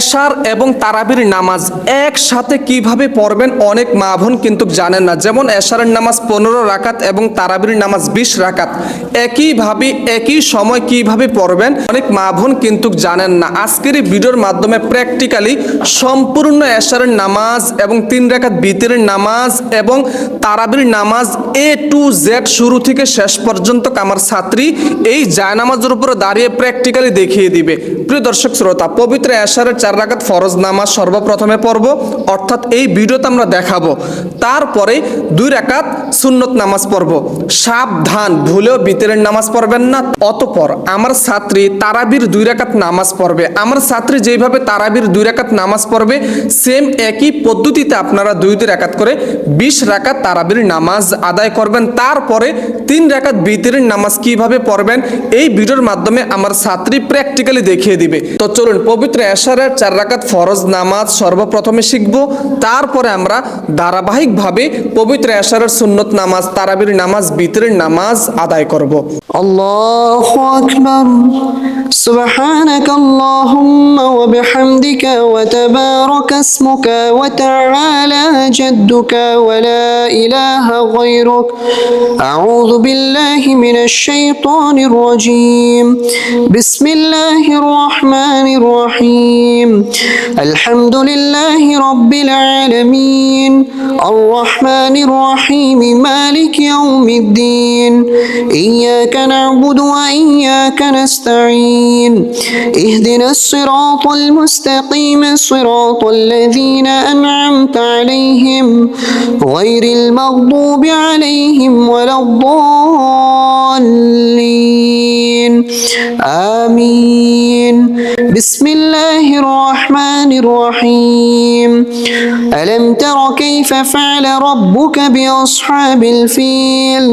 এশার এবং তারাবির নামাজ একসাথে কিভাবে পড়বেন অনেক মা বোন কিন্তু জানেন না। যেমন এশারের নামাজ 15 রাকাত এবং তারাবির নামাজ 20 রাকাত একইভাবে একই সময় কিভাবে পড়বেন অনেক মা বোন কিন্তু জানেন না। আজকের এই ভিডিওর মাধ্যমে প্র্যাকটিক্যালি সম্পূর্ণ এশারের নামাজ এবং 3 রাকাত বিতরের নামাজ এবং তারাবির নামাজ A to Z শুরু থেকে শেষ পর্যন্ত আমার ছাত্রী এই জায়নামাজের উপরে দাঁড়িয়ে প্র্যাকটিক্যালি দেখিয়ে দিবে। প্রিয় দর্শক শ্রোতা, পবিত্র এশারের 4 রাকাত ফরজ নামাজ সর্বপ্রথমে পড়ব, অর্থাৎ এই ভিডিওতে আমরা দেখাবো। তারপরে 2 রাকাত সুন্নত নামাজ পড়ব। সাবধান, ভুলেও বিতরের নামাজ পড়বেন না। অতঃপর আমার ছাত্রী তারাবির 2 রাকাত নামাজ পড়বে। আমার ছাত্রী যেভাবে তারাবির 2 রাকাত নামাজ পড়বে সেম একই পদ্ধতিতে আপনারা 2 রাকাত করে 20 রাকাত তারাবির নামাজ আদায় করবেন। তারপরে 3 রাকাত বিতরের নামাজ কিভাবে পড়বেন এই ভিডিওর মাধ্যমে আমার ছাত্রী প্র্যাকটিক্যালি দেখিয়ে দিবে। তো চলুন পবিত্র এশারের 4 রাকাত ফরজ নামাজ সর্বপ্রথমে শিখব, তারপরে আমরা ধারাবাহিকভাবে পবিত্র এশারের সুন্নত নামাজ, তারাবির নামাজ, বিতরের নামাজ আদায় করব। আল্লাহু আকবার। সুবহানাক আল্লাহুম্মা ওয়া বিহামদিকা ওয়া তাবারাকা ইসমুকা ওয়া তাআলা জাদ্দুকা ওয়া লা ইলাহা গায়রুক। আউযু বিল্লাহি মিনাশ শাইতানির রাজীম। বিসমিল্লাহির রাহমানির রাহিম। আলহামদুলিল্লাহি রাব্বিল আলামিন। আর রাহমানির রাহিম। মালিক ইয়াউমিদ্দিন। إياك نعبد وإياك نستعين. اهدنا الصراط المستقيم صراط الذين أنعمت عليهم غير المغضوب عليهم ولا الضالين. آمين. بسم الله الرحمن الرحيم. ألم تر كيف فعل ربك بأصحاب الفيل؟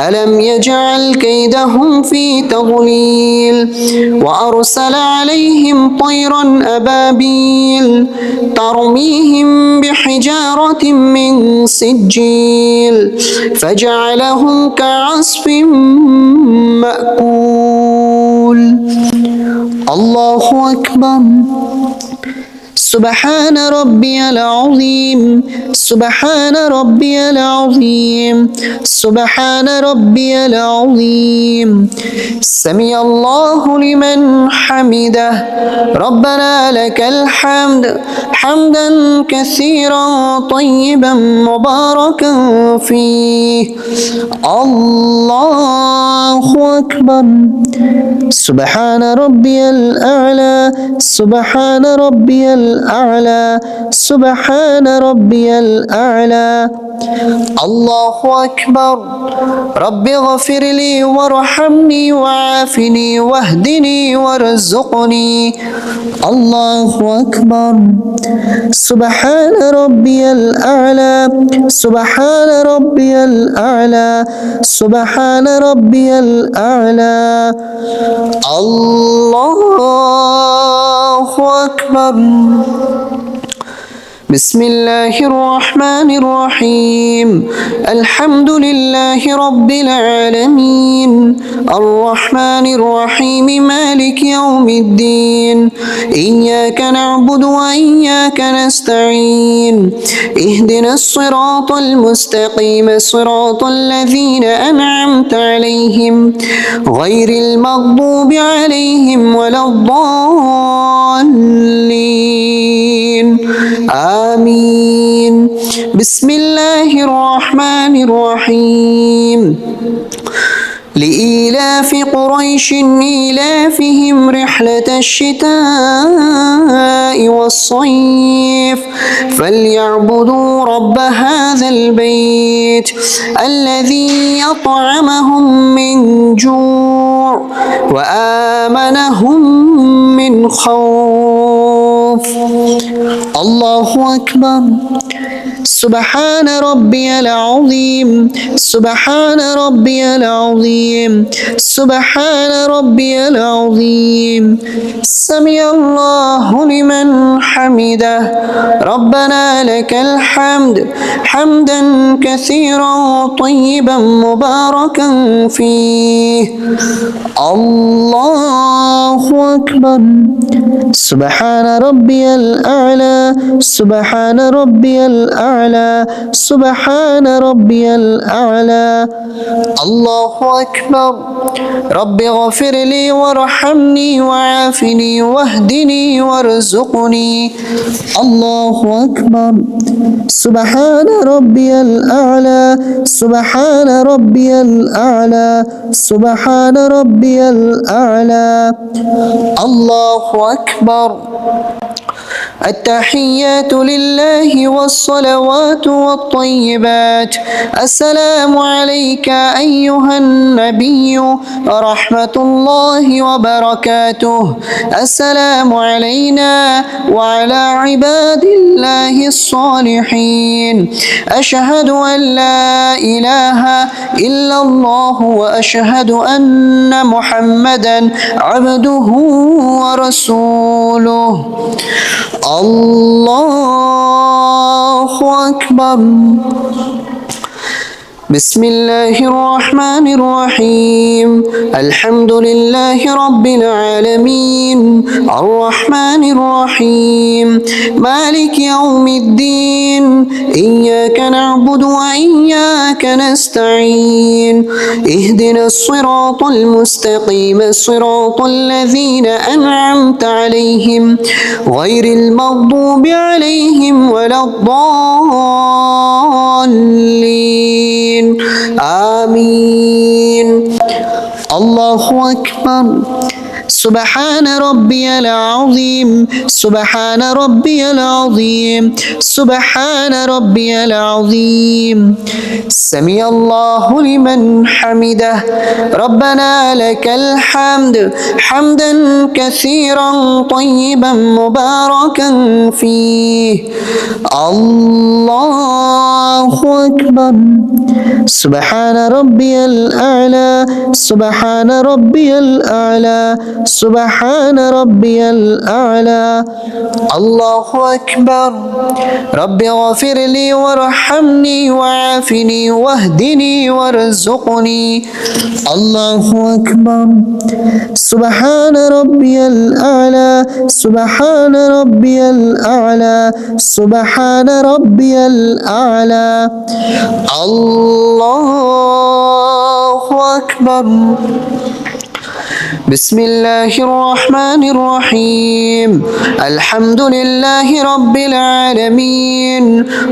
ألم يجعل كيدهم في تضليل وأرسل عليهم طيرا أبابيل ترميهم بحجارة من سجيل فجعلهم كعصف مأكول. الله أكبر. سبحان ربي العظيم. سبحان ربي العظيم. سبحان ربي العظيم. سمع الله لمن حمده. ربنا لك الحمد حمدا كثيرا طيبا مباركا فيه. الله أكبر. سبحان ربي الأعلى. سبحان ربي الأعلى. سبحان ربي الأعلى. الله أكبر. رب اغفر لي وارحمني وعافني واهدني وارزقني. الله أكبر. سبحان ربي الأعلى. سبحان ربي الأعلى. سبحان ربي الأعلى. الله أكبر. بسم الله الرحمن الرحيم. الحمد لله رب العالمين. الرحمن الرحيم. مالك يوم الدين. إياك نعبد وإياك نستعين. اهدنا الصراط المستقيم صراط الذين أنعمت عليهم غير المغضوب عليهم ولا الضالين. آمين. بسم الله الرحمن الرحيم. لإيلاف قريش إيلافهم رحلة الشتاء والصيف فليعبدوا رب هذا البيت الذي أطعمهم من جوع وآمنهم من خوف. الله أكبر. سبحان ربي العظيم. سبحان ربي العظيم. سبحان ربي العظيم. سمع الله لمن حمده. حمده ربنا لك الحمد حمدا كثيرا طيبا مباركا فيه الله أكبر سبحان ربي الأعلى سبحان ربي الأعلى سبحان ربي الأعلى الله أكبر رب اغفر لي وارحمني وعافني واهدني وارزقني الله أكبر سبحان ربي الأعلى سبحان ربي الأعلى سبحان ربي الأعلى الله أكبر التحيات لله والصلوات والطيبات السلام عليك أيها النبي ورحمة الله وبركاته السلام علينا وعلى عباد الله الصالحين أشهد أن لا إله إلا الله وأشهد أن محمدا عبده ورسوله الله أكبر بسم الله الرحمن الرحيم الحمد لله رب العالمين الرحمن الرحيم مالك يوم الدين إياك نعبد وإياك نستعين اهدنا الصراط المستقيم صراط الذين أنعمت عليهم غير المغضوب عليهم ولا الضالين آمين الله أكبر سبحان ربي العظيم سبحان ربي العظيم سبحان ربي العظيم سمع الله لمن حمده ربنا لك الحمد حمدا كثيرا طيبا مباركا فيه الله أكبر سبحان ربي الأعلى سبحان ربي الأعلى سبحان ربي الأعلى الله أكبر رب اغفر لي وارحمني وعافني واهدني وارزقني الله أكبر سبحان ربي الأعلى سبحان ربي الأعلى سبحان ربي الأعلى الله أكبر بسم الله الرحمن الرحيم الحمد لله رب العالمين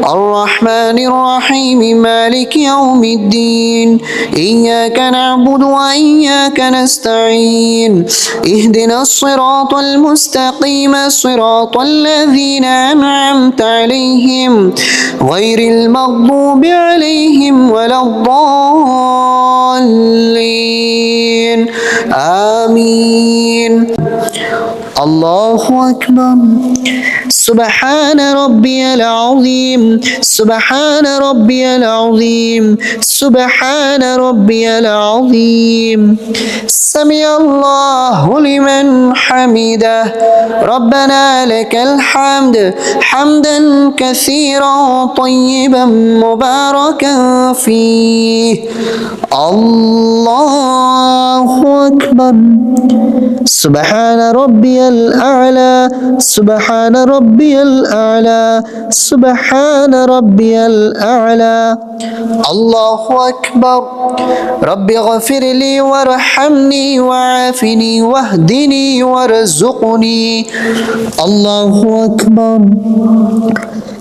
الرحمن الرحيم مالك يوم الدين إياك نعبد وإياك نستعين اهدنا الصراط المستقيم صراط الذين أنعمت عليهم غير المغضوب عليهم ولا الضالين آمين الله أكبر سبحان ربي العظيم سبحان ربي العظيم سبحان ربي العظيم سمع الله لمن حمده ربنا لك الحمد حمدا كثيرا طيبا مباركا فيه الله أكبر سبحان ربي الأعلى سبحان ربي الأعلى سبحان ربي الأعلى الله أكبر رب اغفر لي وارحمني وعافني واهدني وارزقني الله أكبر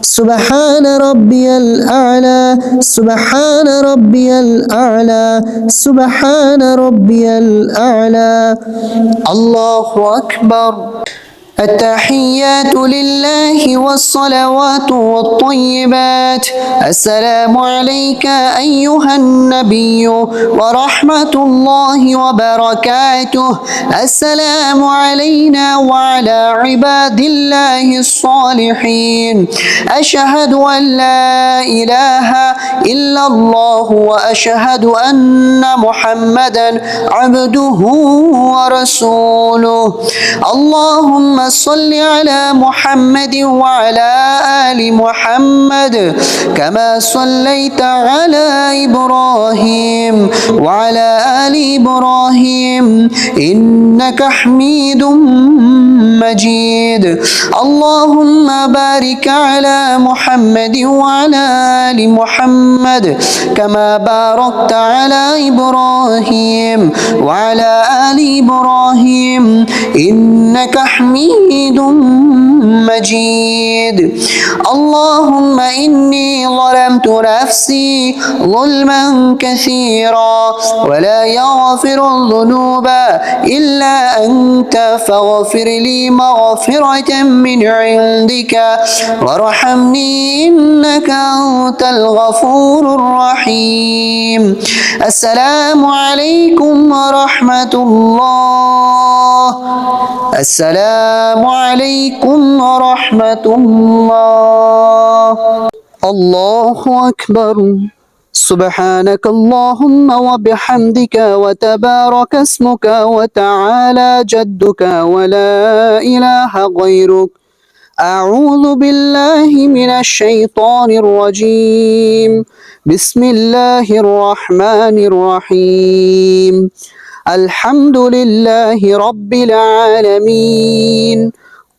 سبحان ربي الأعلى سبحان ربي الأعلى سبحان ربي الأعلى الله أكبر التحيات لله والصلوات والطيبات السلام عليك أيها النبي ورحمة الله وبركاته السلام علينا وعلى عباد الله الصالحين أشهد أن لا إله إلا الله وأشهد أن محمدا عبده ورسوله اللهم صل على محمد وعلى آل محمد كما صليت على إبراهيم وعلى آل إبراهيم إنك حميد مجيد اللهم بارك على محمد وعلى آل محمد كما باركت على إبراهيم وعلى آل إبراهيم إنك حميد مجيد اللهم إني ظلمت نفسي ظلما كثيرا ولا يغفر الذنوب إلا أنت فاغفر لي مغفرة من عندك وارحمني إنك أنت الغفور الرحيم السلام عليكم ورحمة الله السلام عليكم ورحمة الله الله أكبر سبحانك اللهم وبحمدك وتبارك اسمك وتعالى جدك ولا إله غيرك أعوذ بالله من الشيطان الرجيم بسم الله الرحمن الرحيم الحمد لله رب العالمين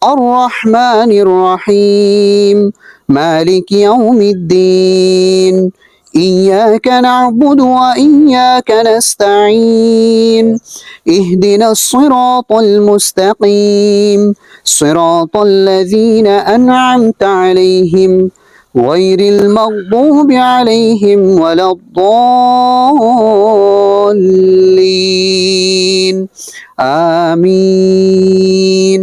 الرحمن الرحيم مالك يوم الدين إياك نعبد وإياك نستعين اهدنا الصراط المستقيم صراط الذين أنعمت عليهم غير المغضوب عليهم ولا الضالين آمين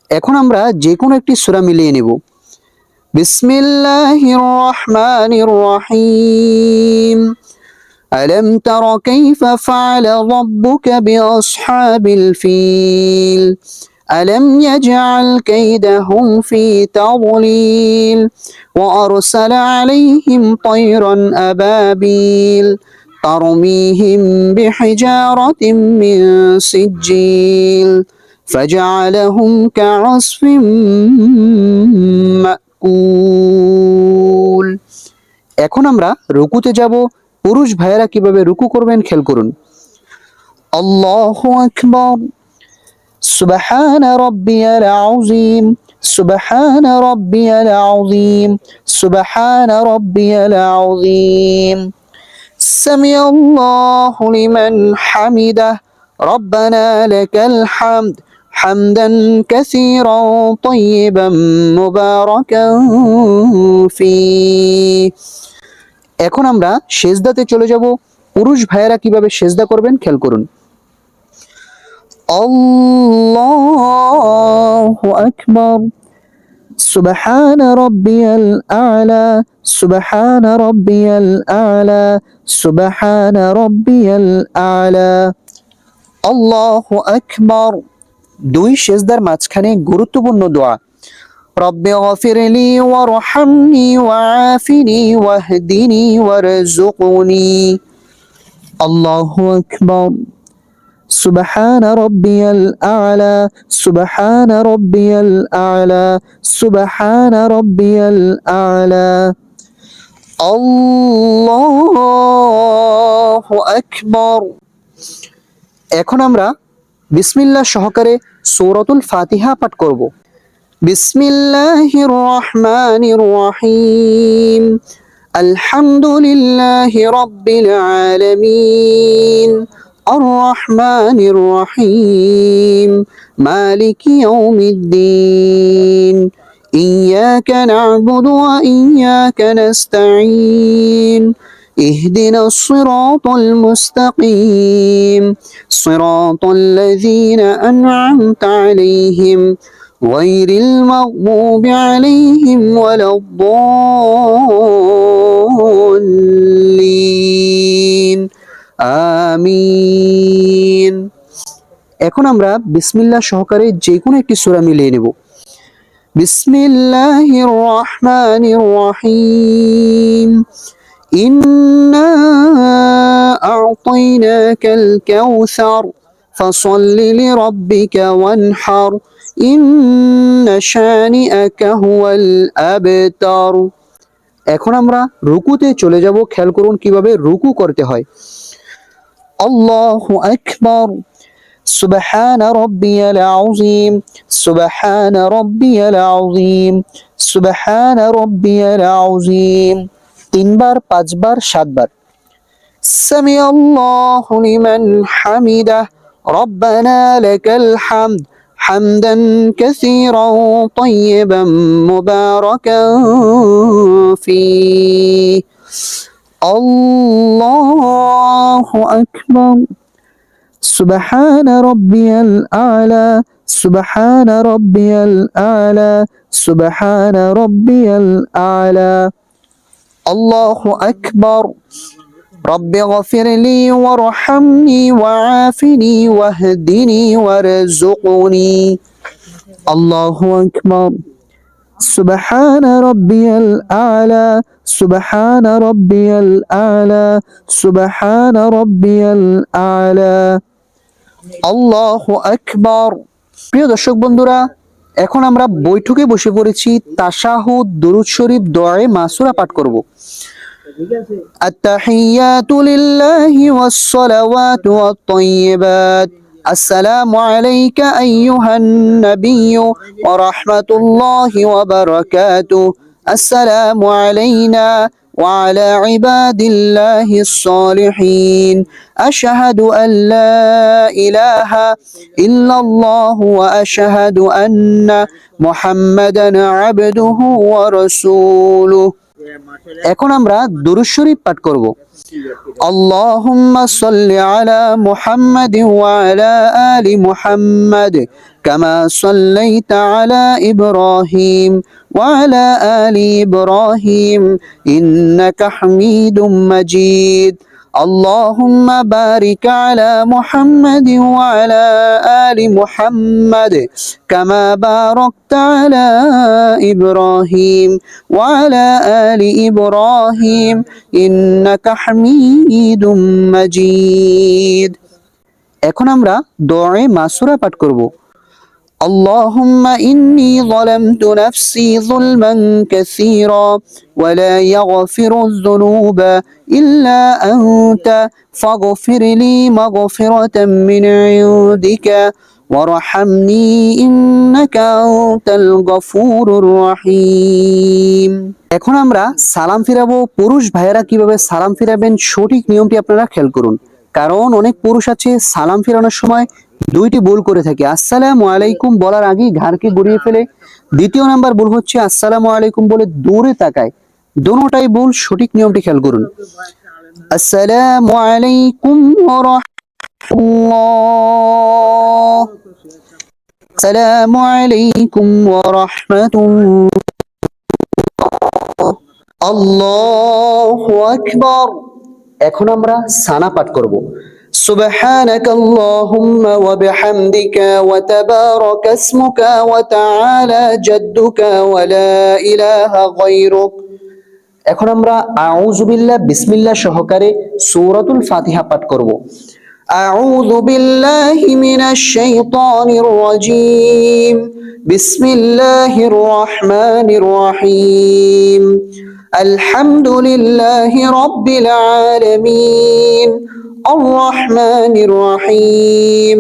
এখন আমরা যে কোনো একটি সূরা মিলিয়ে নেব বিসমিল্লাহির রহমানির রহিম ألم تر كيف فعل ربك بأصحاب الفيل ألم يجعل كيدهم في تضليل وأرسل عليهم طيرا أبابيل ترميهم بحجارة من سجيل فجعلهم كعصف مأكول এখন আমরা রুকুতে যাব পুরুষ ভাইয়েরা কিভাবে রুকু করবেন খেয়াল করুন আল্লাহু আকবার سبحان ربي العظيم سبحان ربي العظيم سبحان ربي العظيم سمع الله لمن حمده ربنا لك الحمد حمدا كثيرا طيبا مباركا فيه এখন আমরা সেজদাতে চলে যাব পুরুষ ভাইয়েরা কিভাবে সেজদা করবেন খেয়াল করুন الله أكبر سبحان ربي الأعلى سبحان ربي الأعلى سبحان ربي الأعلى الله أكبر দুই সেজদার মাঝখানে গুরুত্বপূর্ণ দোয়া ربي اغفر لي وارحمني وعافني واهدني وارزقني الله أكبر سبحان ربي الأعلى سبحان ربي الأعلى سبحان ربي الأعلى الله أكبر এখন আমরা বিসমিল্লাহ সহকারে সূরাতুল ফাতিহা পাঠ করব বিসমিল্লাহির রহমানির রহিম আলহামদুলিল্লাহি রাব্বিল আলামিন الرحمن الرحيم مالك يوم الدين إياك نعبد وإياك نستعين اهدنا الصراط المستقيم صراط الذين أنعمت عليهم غير المغضوب عليهم ولا الضالين আমিন এখন আমরা বিসমিল্লাহ সহকারে যে কোনো একটি সূরা মিলিয়ে নেব বিসমিল্লাহির রহমানির রহিম ইন্না আ'তাইনাকাল কাউসার ফাসাল্লি লিরাব্বিকা ওয়ানহার ইন্না শানিআকা হুয়াল আবতার। এখন আমরা রুকুতে চলে যাব। খেয়াল করুন কিভাবে রুকু করতে হয়। আল্লাহু আকবার, সুবহান রাব্বিয়াল আযীম, সুবহান রাব্বিয়াল আযীম, সুবহান রাব্বিয়াল আযীম। তিনবার, পাঁচবার, সাতবার। সামিআল্লাহু লিমান হামিদাহ, রব্বানা লাকাল হামদ, হামদান কাসীরান তাইয়িবান মুবারাকান ফীহ। আল্লাহু আকবার, সুবহান রাব্বিয়াল আ'লা, সুবহান রাব্বিয়াল আ'লা, সুবহান রাব্বিয়াল আ'লা। আল্লাহু আকবার, রব্বি গফিরলি ওয়ারহামনি ওয়াআফিনি ওয়াহদিনি ওয়ারযুকনি। আল্লাহু আকবার, সুবহান রাব্বিয়াল আ'লা, সুবহান রাব্বিয়াল আ'লা, সুবহান রাব্বিয়াল আ'লা। আল্লাহু আকবার। প্রিয় দর্শক বন্ধুরা, এখন আমরা বৈঠকে বসে পড়েছি। তাশাহুদ, দুরূদ শরীফ, দোয়ায়ে মাসুরা পাঠ করব। التحيات لله والصلوات والطيبات، السلام عليك أيها النبي ورحمة الله وبركاته، السلام علينا وعلى عباد الله الصالحين، أشهد أن لا إله إلا الله وأشهد أن محمدا عبده ورسوله। এখন আমরা দুরূদ শরীফ পাঠ করব। আল্লাহুম্মা সাল্লি আলা মুহাম্মাদিন ওয়া আলা আলি মুহাম্মাদ কামা সাল্লাইতা আলা ইব্রাহিম ওয়া আলা আলি ইব্রাহিম ইন্নাকা হামিদুম মাজিদ। اللهم بارك على محمد وعلى آل محمد كما باركت على إبراهيم وعلى آل إبراهيم إنك حميد مجيد। এখন আমরা দোয়ায়ে মাসুরা পাঠ করব। اللهم إني ظلمت نفسي ظلما كثيرا ولا يغفر الذنوب إلا أنت فاغفر لي مغفرة من عندك وارحمني إنك أنت الغفور الرحيم। এখন আমরা সালাম ফিরাবো। পুরুষ ভাইয়েরা কিভাবে সালাম ফিরাবেন সঠিক নিয়মটি আপনারা খেয়াল করুন, কারণ অনেক পুরুষ আছে সালাম ফিরানোর সময় দুইটি ভুল করে থাকে। আসসালামু আলাইকুম বলার আগেই ঘাড়কে ঘুরিয়ে ফেলে। দ্বিতীয় নাম্বার ভুল হচ্ছে আসসালামু আলাইকুম বলে দূরে তাকায়। দোনোটাই ভুল, সঠিক নিয়মটি খেয়াল করুন। আসসালামু আলাইকুম ওয়া রাহমাতুল্লাহ, আসসালামু আলাইকুম ওয়া রাহমাতুল্লাহ। আল্লাহু আকবার। এখন আমরা সানা পাঠ করব। সুবহানাকা আল্লাহুম্মা ওয়া বিহামদিকা ওয়া তাবারাকা ইসমুকা ওয়া তাআলা জাদ্দুকা ওয়া লা ইলাহা গায়রুক। এখন আমরা আউযু বিল্লাহ বিসমিল্লাহ সহকারে সূরাতুল ফাতিহা পাঠ করব। আউযু বিল্লাহি মিনাশ শাইতানির রাজীম, বিসমিল্লাহির রহমানির রহিম, আলহামদুলিল্লাহি রাব্বিল আলামিন, الرحمن الرحيم،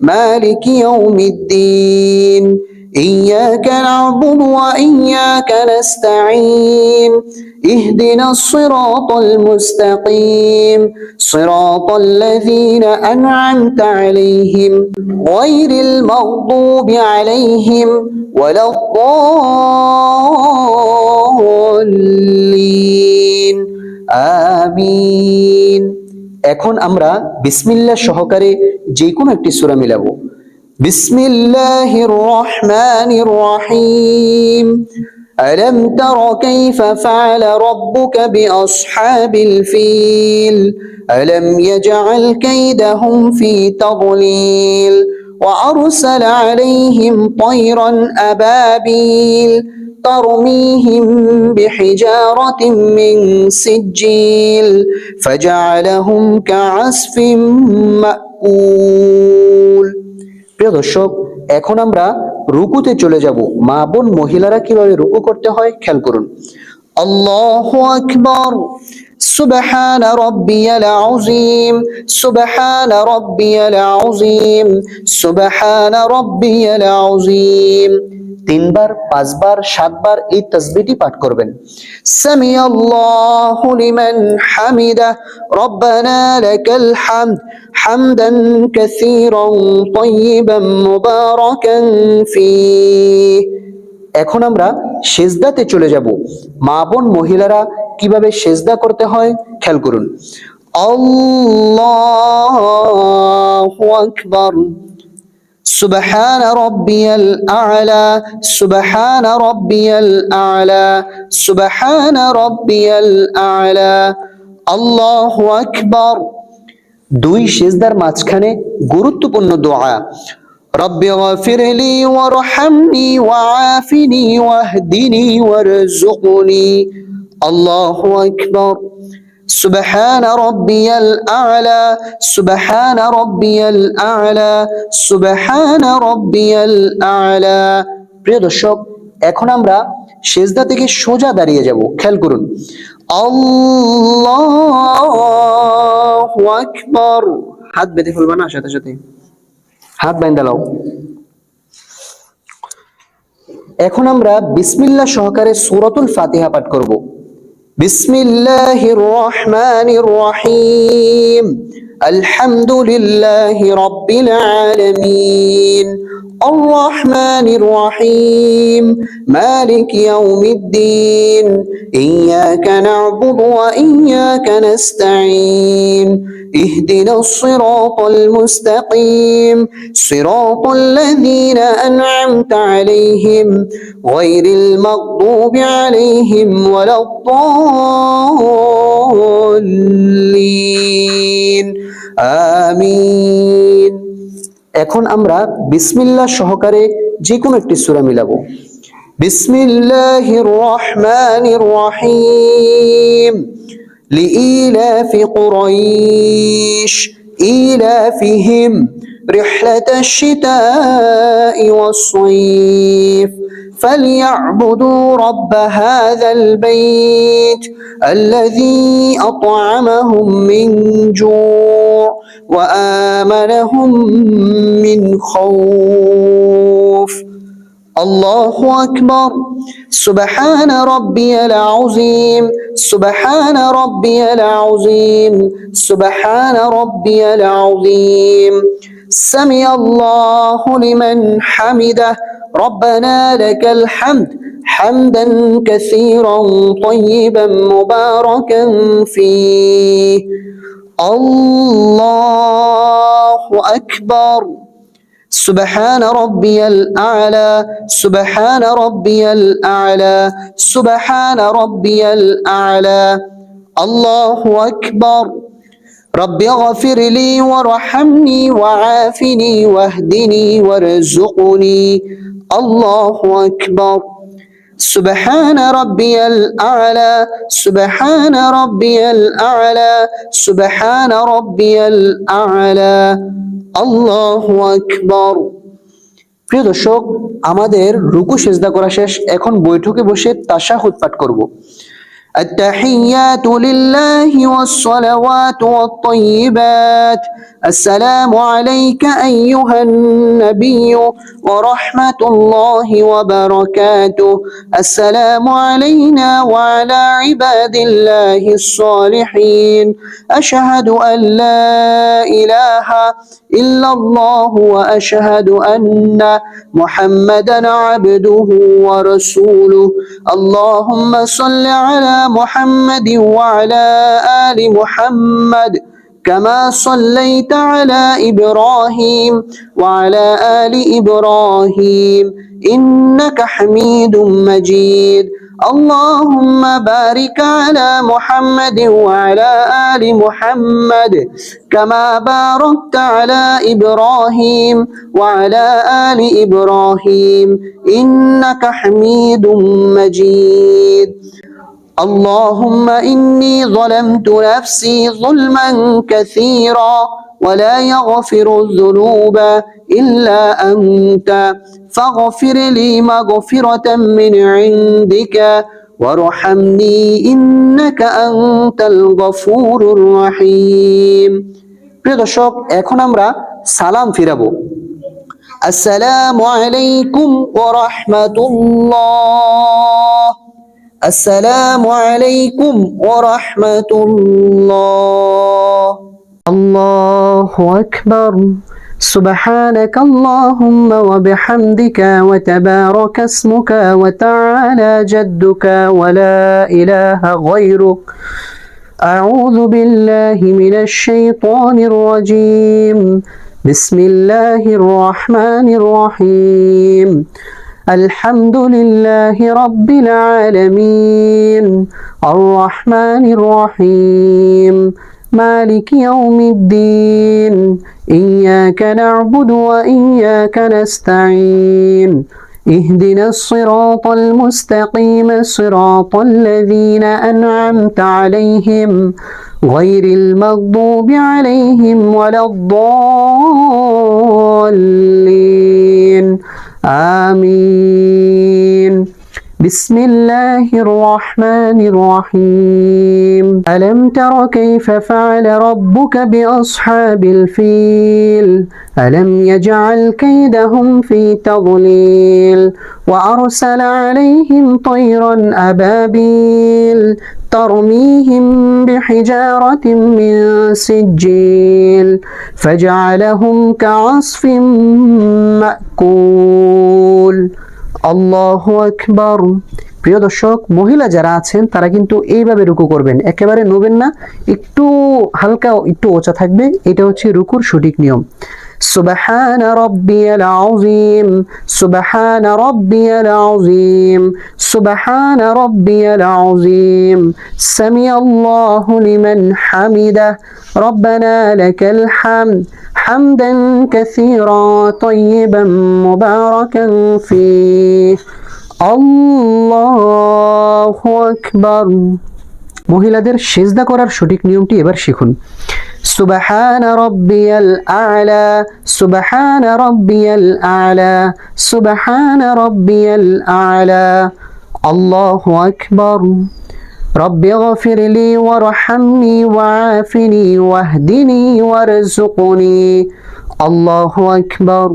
مالك يوم الدين، إياك نعبد وإياك نستعين، اهدنا الصراط المستقيم، صراط الذين أنعمت عليهم غير المغضوب عليهم ولا الضالين آمين। এখন আমরা বিসমিল্লাহ সহকারে যে কোনো একটি সূরা মিলাবো। বিসমিল্লাহির রহমানির রহিম, আলম তারা কাইফা ফাআলা রাব্বুকা বিআসহাবিল ফিল, আলম ইয়াজআল কাইদাহুম ফি তাদলিল, ওয়া আরসালা আলাইহিম তায়রান আবাবিল ترميهم بحجارة من سجيل فجعلهم كعصف مأكول। প্রিয় দর্শক, এখন আমরা রুকুতে চলে যাব। মা বোন মহিলারা কিভাবে রুকু করতে হয় খেয়াল করুন। আল্লাহু আকবার, সুবহান রাব্বিয়াল আযীম, সুবহান রাব্বিয়াল আযীম, সুবহান রাব্বিয়াল আযীম। 3 বার, 5 বার, 7 বার এই তাসবিহটি পাঠ করবেন। সামিআল্লাহু লিমান হামিদা, রব্বানা লাকাল হামদ, হামদান কাসীরান তাইয়িবান মুবারাকান ফীহ। এখন আমরা সেজদাতে চলে যাব। মা বোন মহিলারা কিভাবে সেজদা করতে হয় খেয়াল করুন। আল্লাহু আকবার, সুবহান রাব্বিয়াল আ'লা, সুবহান রাব্বিয়াল আ'লা, সুবহান রাব্বিয়াল আ'লা, আল্লাহু আকবার। 2 সেজদার মাঝখানে গুরুত্বপূর্ণ দোয়া, রব্বি গফিরলি ওয়ারহামনি ওয়াআফিনি ওয়াহদিনি ওয়ারযুকনি, আল্লাহু আকবার, সুবহান রাব্বিয়াল আ'লা, সুবহান রাব্বিয়াল আ'লা, সুবহান রাব্বিয়াল আ'লা। প্রিয় দর্শক, এখন আমরা সেজদা থেকে সোজা দাঁড়িয়ে যাব। খেয়াল করুন। আল্লাহু আকবার। হাত বেঁধে ফেলবা না, সাথে সাথে হাত বাইন্ধা লাও। এখন আমরা বিসমিল্লাহ সহকারে সূরাতুল ফাতিহা পাঠ করব। বিসমিল্লাহির রহমানির রহিম, আলহামদুলিল্লাহি রাব্বিল আলামিন, আর রহমানির রহিম, মালিক ইয়াউমিদ্দিন, ইয়্যাকা না'বুদু ওয়া ইয়্যাকা নাস্তাঈন, اهدنا الصراط المستقيم صراط الذين أنعمت عليهم غير المغضوب عليهم ولا الضالين آمين। এখন আমরা বিসমিল্লাহ সহকারে যে কোনো একটি সূরা মিলাবো। বিসমিল্লাহির রহমানির রহিম, لإيلاف قريش إيلافهم رحلة الشتاء والصيف فليعبدوا رب هذا البيت الذي أطعمهم من جوع وآمنهم من خوف. الله أكبر، سبحان ربي العظيم، سبحان ربي العظيم، سبحان ربي العظيم، سمع الله لمن حمده، ربنا لك الحمد حمدا كثيرا طيبا مباركا فيه. الله أكبر، سبحان ربي الأعلى، سبحان ربي الأعلى، سبحان ربي الأعلى، الله أكبر، رب اغفر لي وارحمني وعافني واهدني وارزقني، الله أكبر، سبحان ربي الأعلى، سبحان ربي الأعلى، سبحان ربي الأعلى، আল্লাহু আকবার। প্রিয় দর্শক, আমাদের রুকু সেজদা করা শেষ। এখন বৈঠকে বসে তাশাহুদ পাঠ করব। التحيات لله والصلوات والطيبات، السلام عليك أيها النبي ورحمة الله وبركاته، السلام علينا وعلى عباد الله الصالحين، أشهد أن لا إله إلا الله وأشهد أن محمدا عبده ورسوله، اللهم صل على محمد وعلى آل محمد كما صليت على إبراهيم وعلى آل إبراهيم إنك حميد مجيد، اللهم بارك على محمد وعلى آل محمد كما باركت على إبراهيم وعلى آل إبراهيم إنك حميد مجيد، اللهم إني ظلمت نفسي ظلما كثيرا ولا يغفر الذنوب إلا أنت فاغفر لي مغفرة من عندك وارحمني إنك أنت الغفور الرحيم। প্রিয় দর্শক, এখন আমরা সালাম ফিরাবো। আসসালামু আলাইকুম ওয়া রাহমাতুল্লাহ। আসসালামু আলাইকুম ওয়া রাহমাতুল্লাহ। আল্লাহু আকবার। سبحانك اللهم وبحمدك وتبارك اسمك وتعالى جدك ولا إله غيرك. أعوذ بالله من الشيطان الرجيم. بسم الله الرحمن الرحيم. الحمد لله رب العالمين الرحمن الرحيم مالك يوم الدين إياك نعبد وإياك نستعين اهدنا الصراط المستقيم صراط الذين أنعمت عليهم غير المغضوب عليهم ولا الضالين آمين. بسم الله الرحمن الرحيم. ألم تر كيف فعل ربك بأصحاب الفيل ألم يجعل كيدهم في تضليل وأرسل عليهم طيرا أبابيل ترميهم بحجارة من سجيل فجعلهم كعصف مأكول. আল্লাহু আকবার। প্রিয় দর্শক, মহিলা যারা আছেন তারা কিন্তু এইভাবে রুকু করবেন, একেবারে নবেন না, একটু হালকা একটু ওচা থাকবে। এটা হচ্ছে রুকুর সঠিক নিয়ম। سبحان ربي العظيم سبحان ربي العظيم سبحان ربي العظيم سمع الله لمن حمده ربنا لك الحمد حمدا كثيرا طيبا مباركا فيه আল্লাহু আকবার। মহিলাদের সিজদা করার সঠিক নিয়মটি এবার শিখুন। সুবহান রাব্বিয়াল আ'লা সুবহান রাব্বিয়াল আ'লা সুবহান রাব্বিয়াল আ'লা। আল্লাহু আকবার। রব্বি গফিরলি ওয়ারহামনি ওয়াআফিনি ওয়াহদিনি ওয়ারযুকনি। আল্লাহু আকবার।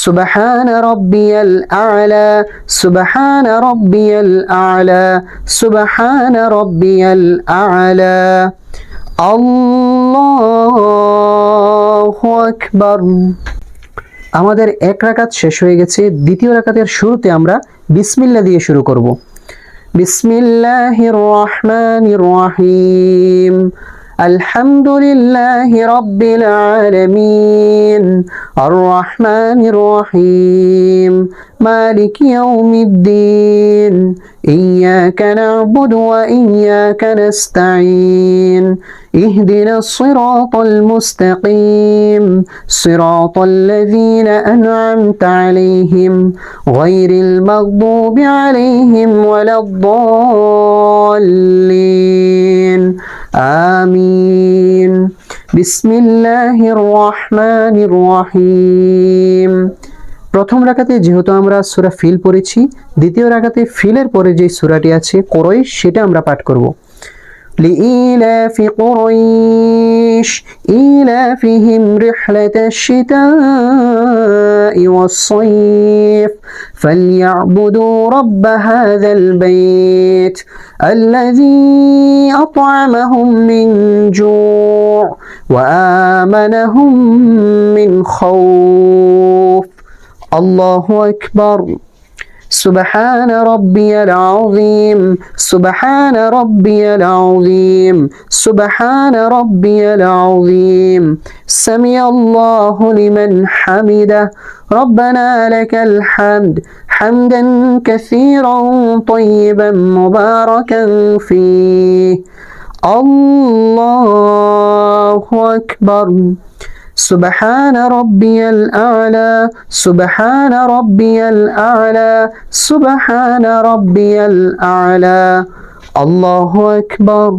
سبحان ربي الأعلى سبحان ربي الأعلى سبحان ربي الأعلى আল্লাহু আকবার। আমাদের এক রাকাত শেষ হয়ে গেছে। দ্বিতীয় রাকাতের শুরুতে আমরা বিসমিল্লাহ দিয়ে শুরু করব। বিসমিল্লাহির রহমানির রহিম। الحمد لله رب العالمين الرحمن الرحيم مالك يوم الدين إياك نعبد وإياك نستعين اهدنا الصراط المستقيم صراط الذين أنعمت عليهم غير المغضوب عليهم ولا الضالين آمين. بسم الله الرحمن الرحيم. প্রথম রাকাতে যেহেতু আমরা সূরা ফিল পড়েছি, দ্বিতীয় রাকাতে ফিলের পরে যে সূরাটি আছে কুরাইশ, সেটা আমরা পাঠ করব। لإيلاف قريش إيلافهم رحلة الشتاء والصيف فليعبدوا رب هذا البيت الذي أطعمهم من جوع وآمنهم من خوف. الله أكبر. سبحان ربي العظيم سبحان ربي العظيم سبحان ربي العظيم سمع الله لمن حمده ربنا لك الحمد حمدا كثيرا طيبا مباركا فيه الله أكبر. سبحان ربي الأعلى سبحان ربي الأعلى سبحان ربي الأعلى الله أكبر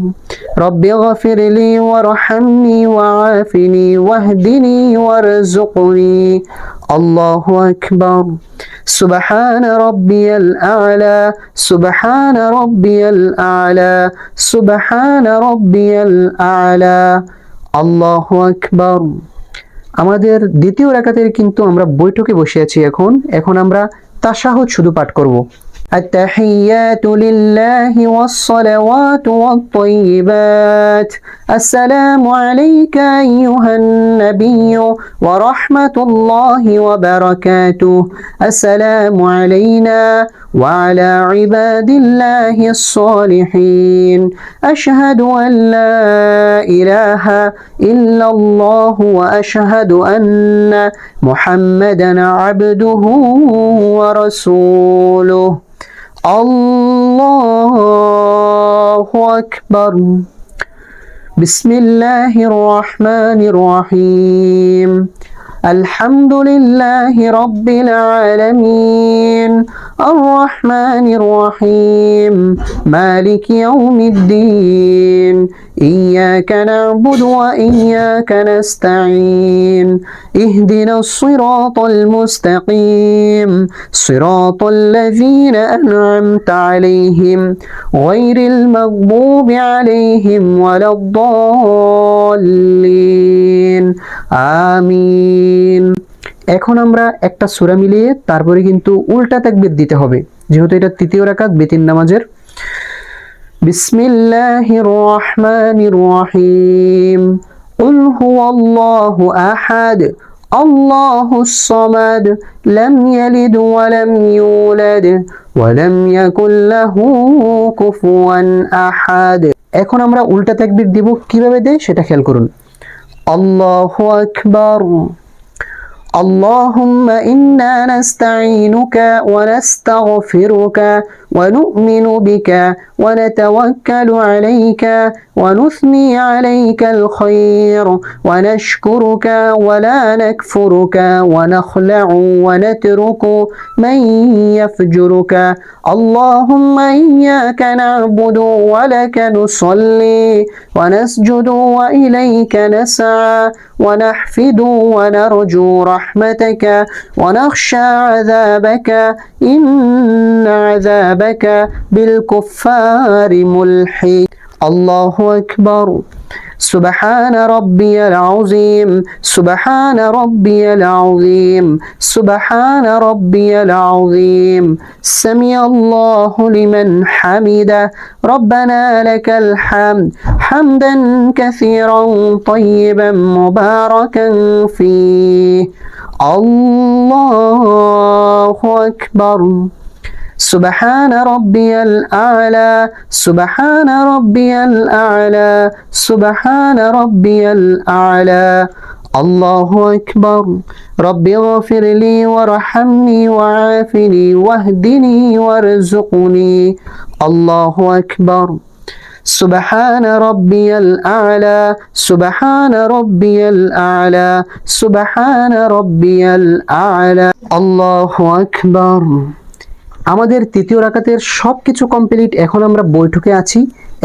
رب اغفر لي وارحمني وعافني واهدني وارزقني الله أكبر سبحان ربي الأعلى سبحان ربي الأعلى سبحان ربي الأعلى الله أكبر আমাদের দ্বিতীয় রাকাতের কিন্তু আমরা বৈঠকে বসে আছি এখন আমরা তাশাহুদ শুধু পাঠ করব التحيات لله والصلوات والطيبات السلام عليك أيها النبي ورحمة الله وبركاته السلام علينا وعلى عباد الله الصالحين أشهد أن لا إله إلا الله وأشهد أن محمدا عبده ورسوله الله أكبر بسم الله الرحمن الرحيم الحمد لله رب العالمين الرحمن الرحيم مالك يوم الدين إياك نعبد وإياك نستعين اهدنا الصراط المستقيم صراط الذين أنعمت عليهم غير المغضوب عليهم ولا الضالين آمين এখন আমরা একটা সূরা মিলিয়ে তারপরে কিন্তু উল্টা তাকবীর দিতে হবে যেহেতু এটা তৃতীয় রাকাত বিতির নামাজের বিসমিল্লাহির রহমানির রহিম قل هو الله أحد الله الصمد لم يلد ولم يولد ولم يكن له كفوا أحد এখন আমরা উল্টা তাকবীর দিব কিভাবে দেয় সেটা খেয়াল করুন আল্লাহু আকবার اللهم إنا نستعينك ونستغفرك ونؤمن بك ونتوكل عليك ونثني عليك الخير ونشكرك ولا نكفرك ونخلع ونترك من يفجرك اللهم إياك نعبد ولك نصلي ونسجد وإليك نسعى ونحفد ونرجو رحمتك ونخشى عذابك إن عذابك بالكفار ملحق الله أكبر سبحان ربي العظيم سبحان ربي العظيم سبحان ربي العظيم سمع الله لمن حمده ربنا لك الحمد حمدا كثيرا طيبا مباركا فيه الله أكبر سبحان ربي الأعلى سبحان ربي الأعلى سبحان ربي الأعلى الله أكبر رب اغفر لي وارحمني وعافني واهدني وارزقني الله أكبر سبحان ربي الأعلى سبحان ربي الأعلى سبحان ربي الأعلى الله أكبر আমাদের তৃতীয় রাকাতের সবকিছু কমপ্লিট এখন আমরা বৈঠকে আছি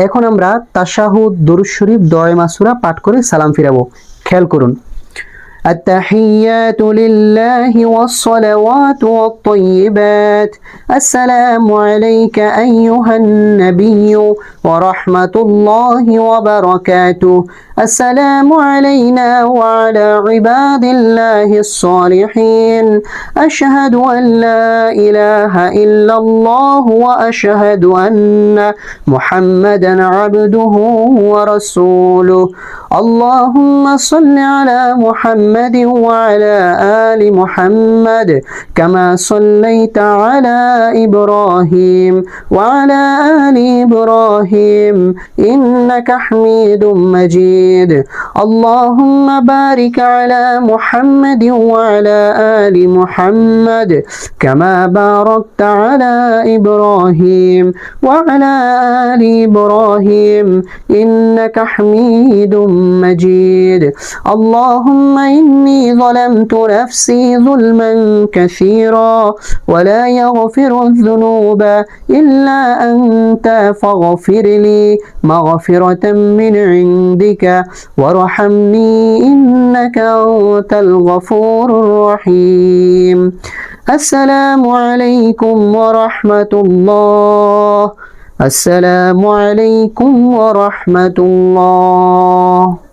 এখন আমরা তাশাহুদ দরুদ শরীফ দোয়া মাসুরা পাঠ করে সালাম ফিরাবো খেয়াল করুন التحيات لله والصلوات والطيبات السلام عليك أيها النبي ورحمة الله وبركاته السلام علينا وعلى عباد الله الصالحين أشهد أن لا إله إلا الله وأشهد أن محمدا عبده ورسوله اللهم صل على محمد وعلى آل محمد كما صليت على إبراهيم وعلى آل إبراهيم إنك حميد مجيد اللهم بارك على محمد وعلى آل محمد كما باركت على إبراهيم وعلى آل إبراهيم إنك حميد مجيد اللهم إني ظلمت نفسي ظلما كثيرا ولا يغفر الذنوب إلا أنت فاغفر لي مغفرة من عندك وارحمني إنك أنت الغفور الرحيم. السلام عليكم ورحمة الله. السلام عليكم ورحمة الله.